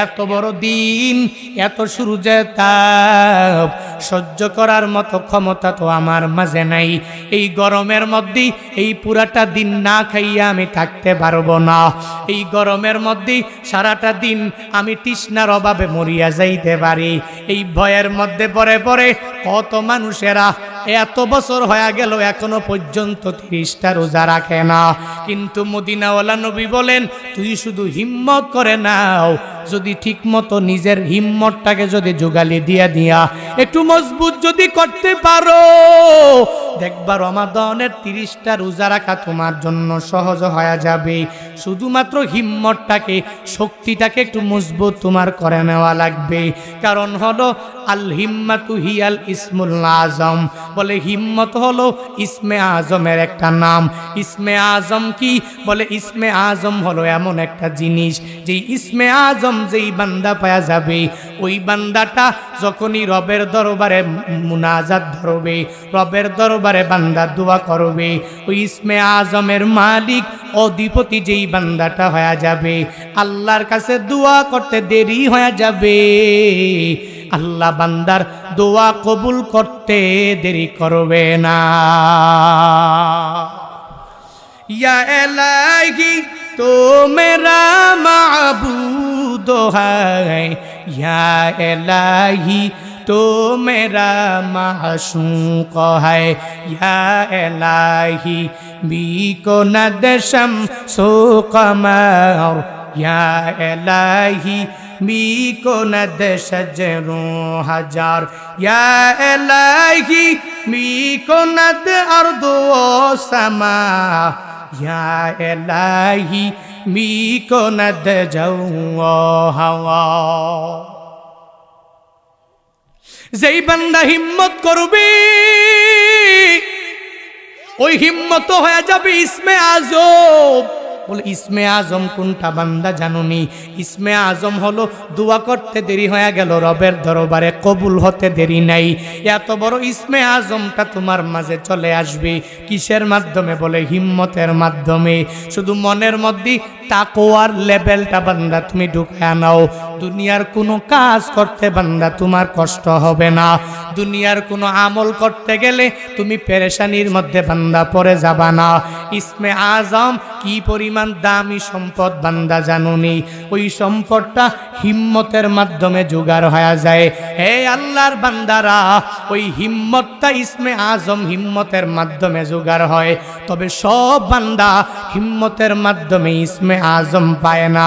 এত বড় দিন, এত সূর্যের তাপ সহ্য করার মতো ক্ষমতা তো আমার মাঝে নাই। এই গরমের মধ্যে এই পুরাটা দিন না খাইয়া আমি থাকতে পারবো না। এই গরমের মধ্যে সারাটা দিন আমি তৃষ্ণার অভাবে মরিয়া যাইতে পারি। এই ভয়ের মধ্যে পরে পরে কত মানুষেরা এত বছর হয়ে গেল এখনো পর্যন্ত 30টা রোজা রাখে না। কিন্তু মদিনাওয়ালা নবী বলেন, তুই শুধু হিম্মত করে নাও, যদি ঠিক মতো নিজের হিম্মতটাকে যদি জোগালি দিয়া একটু মজবুত যদি করতে পারো, দেখবা রমাদানের 30টা রোজা রাখা তোমার জন্য সহজ হয়ে যাবে। শুধুমাত্র হিম্মতটাকে, শক্তিটাকে একটু মজবুত তোমার করে নেওয়া লাগবে। কারণ হলো আল হিম্মাতু হিয়াল ইসমুল আজম, বলে হিম্মত হলো ইসমে আজমের একটা নাম। ইসমে আজম কি? বলে ইসমে আজম হলো এমন একটা জিনিস, যেই ইসমে আজম যেই বান্দা পাওয়া যাবে, ওই বান্দাটা যখনই রবের দরবারে মুনাজাত ধরবে, রবের দরবারে বান্দা দোয়া করবে, ওই ইসমে আজমের মালিক অধিপতি যেই বান্দাটা হয়ে যাবে, আল্লাহর কাছে দোয়া করতে দেরি হয়ে যাবে, আল্লাহ বান্দার দোয়া কবুল করতে দেরি করবে না। ইয়া ইলাহি তো মেরা মাবুদ হ্যায়, ইয়া ইলাহি তো মেরা মাশূক হ্যায়, ইয়া ইলাহি বিকো নদশম সো কমর, ইয়া ইলাহি মিকো নদ শজরো হাজার, ইয়া ইলাহি মিকো নদ আরদো সামা, ইয়া ইলাহি মিকো নদ যাও হাওয়া। যেই বান্দা হিম্মত করবে, ওই হিম্মত হয়ে যাবে ইসমে আজম। বলে ইসমে আজম কোনটা বান্দা জানুনি? ইসমে আজম হলো দোয়া করতে দেরি হয়ে গেল, রবের দরবারে কবুল হতে দেরি নাই। এত বড় ইসমে আজমটা তোমার মাঝে চলে আসবে কিসের মাধ্যমে? বলে হিম্মতের মাধ্যমে। শুধু মনের মধ্যে তাকওয়ার লেভেলটা বান্দা তুমি ঢুকায় নাও, দুনিয়ার কোনো কাজ করতে বান্দা তোমার কষ্ট হবে না। দুনিয়ার কোনো আমল করতে গেলে তুমি পেরেশানির মধ্যে বান্দা পড়ে যাবা না। ইসমে আজম কি পরিমাণ দামি সম্পদ বান্দা জানুনি? ওই সম্পদটা হিম্মতের মাধ্যমে জোগাড় হয়ে যায়। হে আল্লাহর বান্দারা, ওই হিম্মতটা ইসমে আজম হিম্মতের মাধ্যমে জোগাড় হয়। তবে সব বান্দা হিম্মতের মাধ্যমে ইসমে আজম পায় না।